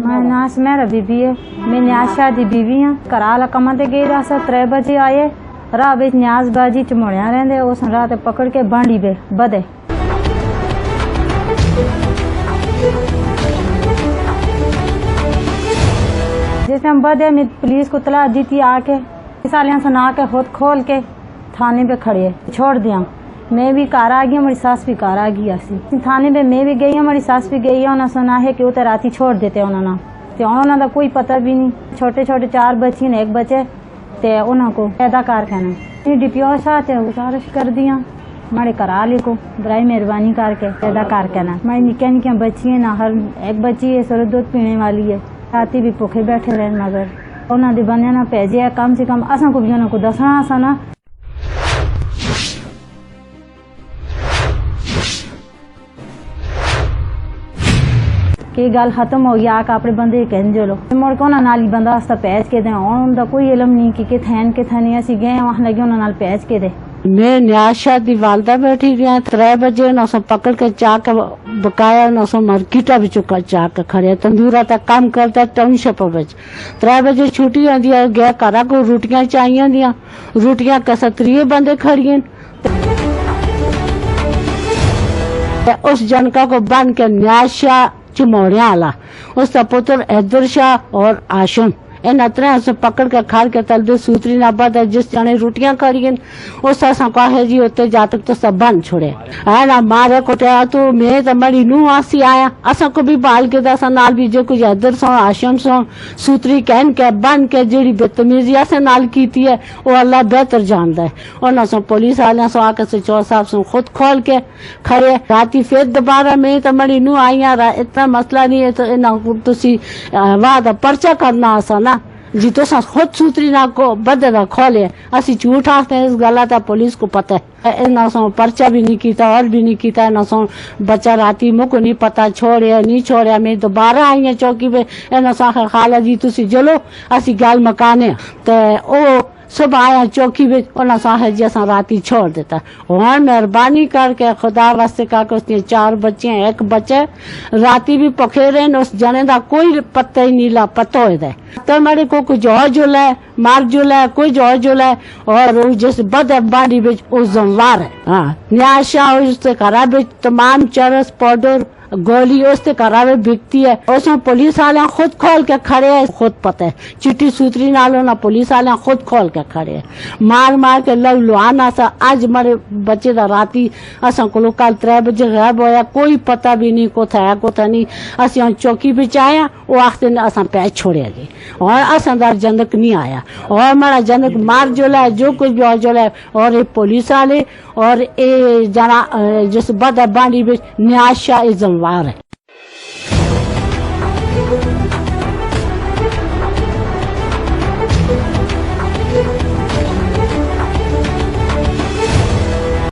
मैं नास मेरा बीबी है, मैं न्याज शादी बीवी हाँ। कराला कमा ते गई रहा 3 बजे आए, राह बिच न्याज बाजी चमुड़िया रहंदे, उस रात पकड़ के बांडी बे बदे। जिस टाइम बदे में पुलिस को तला दी थी आके, सालियां सुना के खुद खोल के थाने पे खड़े छोड़ दिया। मैं भी कार आ गई, हमारी सास भी कार आ गई। ऐसी थाने पे मैं भी गई, हमारी सास भी गई। उन्होंने सुना है कि वो तो राती छोड़ देते उन्होंने, तो उन्होंने कोई पता भी नहीं। छोटे छोटे 4 बच्चे ने 1 बच्चे ते उनको पैदा कार कहना डीपीओ साथ गुजारिश कर दिया हमारे कराली को बराई मेहरबानी करके पैदा कार कहना। हमारी निक्किया निक्किया बच्ची है ना, हर एक बच्ची है सिर्फ दूध पीने वाली है। राती भी भूखे बैठे रहे, मगर उन्होंने बने ना भेजे कम से कम असा को भी उनको दसना सा ना। कि गल खत्म हो गया आके अपने बंदे कहन जो लो मुड़ के उन्होंने नाली बंदा वास्ता पैच के दे। उनका कोई इलम नहीं कि किथे नहीं, असी गए वहां लगे उन्होंने पैच के दे। मैं न्याज शादी वालदा बैठी रही 3 बजे न पकड़ के चाक बकाया न मार्केटा भी चुका चाक खड़े तंदूरा तक काम करता टाउनशिप बच 3 बजे छुट्टी आंदी है। गया घर को रोटियां चाहिए दियां, रोटियां कसत्रिये बंदे खड़िए उस जनका को बन के न्याज शाह चमोड़िया आला, उसका पुत्र हैदर शाह और आशम इन 3 से पकड़ के खार के तल दे सूत्री ना बद जिस जने रोटियां करियन उस असा कहे जी उते जातक तो सब बन छोड़े है ना मारे कोटिया। तो मैं तो मरी नू आसी आया असा को भी बाल के दसा नाल भी जो कुछ हैदर सो आशम सो सूत्री कहन के बन के जेड़ी बदतमीजी से नाल कीती है वो अल्लाह बेहतर जानदा है। उन्होंने सो पुलिस वाले सो आके से चौर साहब सो खुद खोल के खड़े राती फिर दोबारा मैं तो मरी नू आई इतना मसला नहीं है तो इना तुसी वादा पर्चा करना आसा ना जी तो खुद सूत्री ना को बदला खोले असी झूठ आखते हैं। इस गलत है, पुलिस को पता है। ना सो पर्चा भी नहीं किया और भी नहीं किया ना सो बच्चा राती मुझको नहीं पता छोड़े नहीं छोड़े। मैं दोबारा आई है चौकी पे ना सो खाला जी तुसी चलो असी गल मकाने तो ओ सुबह आया चौकी में उन्हें साहे जैसा राती छोड़ देता। वहाँ मेहरबानी करके खुदा वास्ते का उसने 4 बच्चे 1 बच्चे राती भी पखे रहे उस जने का कोई पत्ता ही नहीं ला पता हो तो मेरे को कुछ और जुला है मार जुला है कोई और जुला है और जिस बद बाड़ी बिच उस जमवार है। हाँ न्याशा उससे करा बिच तमाम चरस पाउडर गोली उससे करावे बिकती है। उसमें पुलिस वाले खुद खोल के खड़े है, खुद पता है चिट्टी सूत्री नालो ना पुलिस वाले खुद खोल के खड़े है। मार मार के लव लुहाना सा आज मारे बच्चे का राती असा को कल 3 बजे गायब होया कोई पता भी नहीं कोथा है कोथा नहीं। असं चौकी पे आया वो आखते असा पैच छोड़े जी और असंदार जनक नहीं आया और हमारा जनक मार जोला है जो कुछ भी और जोला है। और ये पुलिस वाले और ये जना जिस बद बाड़ी में न्याशा वार है।